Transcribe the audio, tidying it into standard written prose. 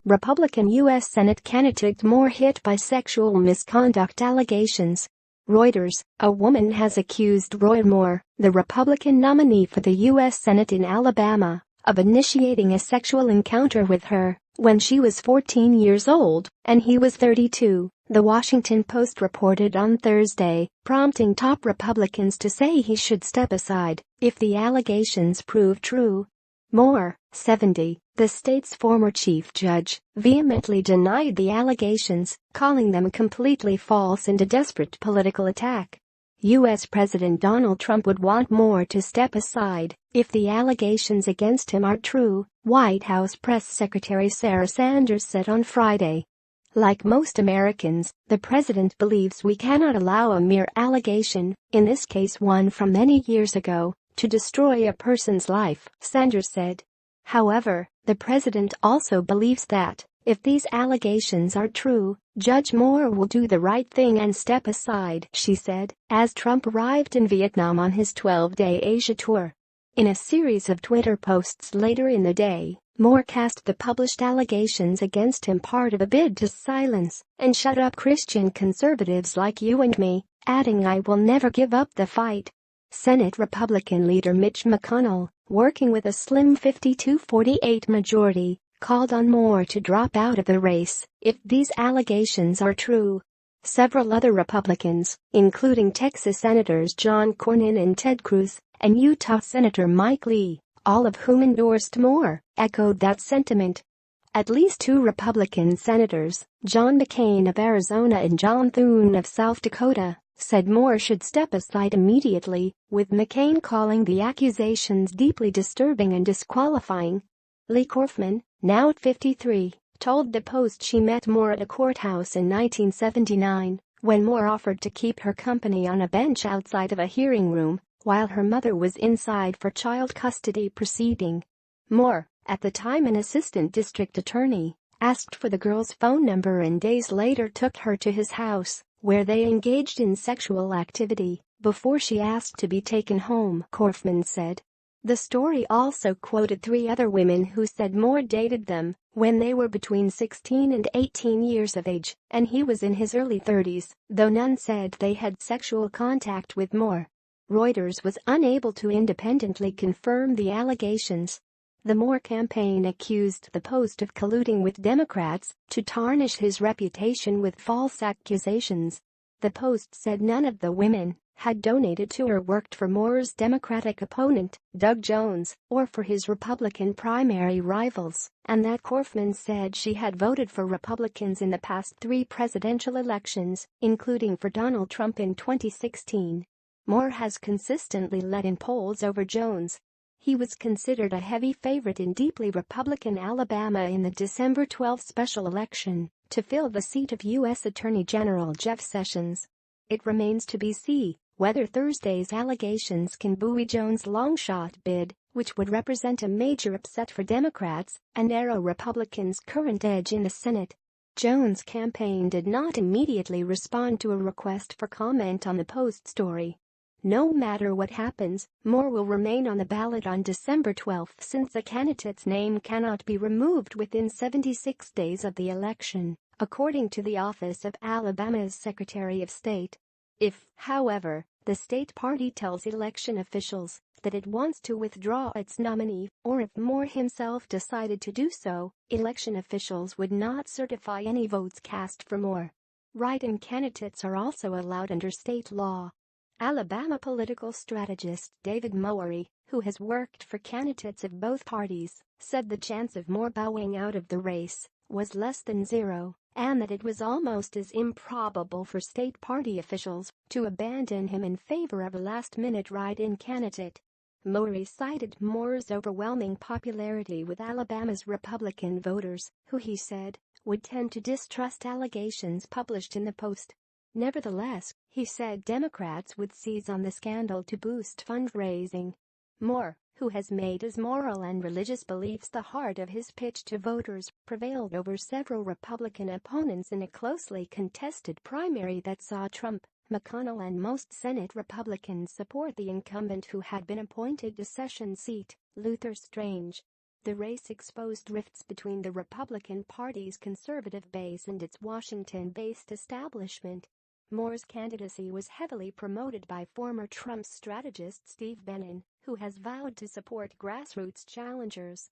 Republican U.S. Senate candidate Moore hit by sexual misconduct allegations. Reuters, a woman has accused Roy Moore, the Republican nominee for the U.S. Senate in Alabama, of initiating a sexual encounter with her when she was 14 years old and he was 32, The Washington Post reported on Thursday, prompting top Republicans to say he should step aside if the allegations prove true. Moore, 70, the state's former chief judge, vehemently denied the allegations, calling them completely false and a desperate political attack. U.S. President Donald Trump would want Moore to step aside if the allegations against him are true, White House Press Secretary Sarah Sanders said on Friday. Like most Americans, the president believes we cannot allow a mere allegation, in this case one from many years ago, to destroy a person's life, Sanders said. However, the president also believes that, if these allegations are true, Judge Moore will do the right thing and step aside, she said, as Trump arrived in Vietnam on his 12-day Asia tour. In a series of Twitter posts later in the day, Moore cast the published allegations against him part of a bid to silence and shut up Christian conservatives like you and me, adding, "I will never give up the fight." Senate Republican leader Mitch McConnell, working with a slim 52-48 majority, called on Moore to drop out of the race if these allegations are true. Several other Republicans, including Texas Senators John Cornyn and Ted Cruz, and Utah Senator Mike Lee, all of whom endorsed Moore, echoed that sentiment. At least two Republican senators, John McCain of Arizona and John Thune of South Dakota, said Moore should step aside immediately, with McCain calling the accusations deeply disturbing and disqualifying. Lee Corfman, now 53, told the Post she met Moore at a courthouse in 1979, when Moore offered to keep her company on a bench outside of a hearing room while her mother was inside for child custody proceeding. Moore, at the time an assistant district attorney, asked for the girl's phone number and days later took her to his house, where they engaged in sexual activity, before she asked to be taken home, Corfman said. The story also quoted three other women who said Moore dated them when they were between 16 and 18 years of age, and he was in his early 30s, though none said they had sexual contact with Moore. Reuters was unable to independently confirm the allegations. The Moore campaign accused the Post of colluding with Democrats to tarnish his reputation with false accusations. The Post said none of the women had donated to or worked for Moore's Democratic opponent, Doug Jones, or for his Republican primary rivals, and that Corfman said she had voted for Republicans in the past three presidential elections, including for Donald Trump in 2016. Moore has consistently led in polls over Jones. He was considered a heavy favorite in deeply Republican Alabama in the December 12 special election to fill the seat of U.S. Attorney General Jeff Sessions. It remains to be seen whether Thursday's allegations can buoy Jones' longshot bid, which would represent a major upset for Democrats and narrow Republicans' current edge in the Senate. Jones' campaign did not immediately respond to a request for comment on the Post story. No matter what happens, Moore will remain on the ballot on December 12 since a candidate's name cannot be removed within 76 days of the election, according to the office of Alabama's Secretary of State. If, however, the state party tells election officials that it wants to withdraw its nominee, or if Moore himself decided to do so, election officials would not certify any votes cast for Moore. Write-in candidates are also allowed under state law. Alabama political strategist David Mowery, who has worked for candidates of both parties, said the chance of Moore bowing out of the race was less than zero, and that it was almost as improbable for state party officials to abandon him in favor of a last-minute write-in candidate. Mowery cited Moore's overwhelming popularity with Alabama's Republican voters, who he said would tend to distrust allegations published in the Post. Nevertheless, he said Democrats would seize on the scandal to boost fundraising. Moore, who has made his moral and religious beliefs the heart of his pitch to voters, prevailed over several Republican opponents in a closely contested primary that saw Trump, McConnell and most Senate Republicans support the incumbent who had been appointed to Sessions' seat, Luther Strange. The race exposed rifts between the Republican Party's conservative base and its Washington-based establishment. Moore's candidacy was heavily promoted by former Trump strategist Steve Bannon, who has vowed to support grassroots challengers.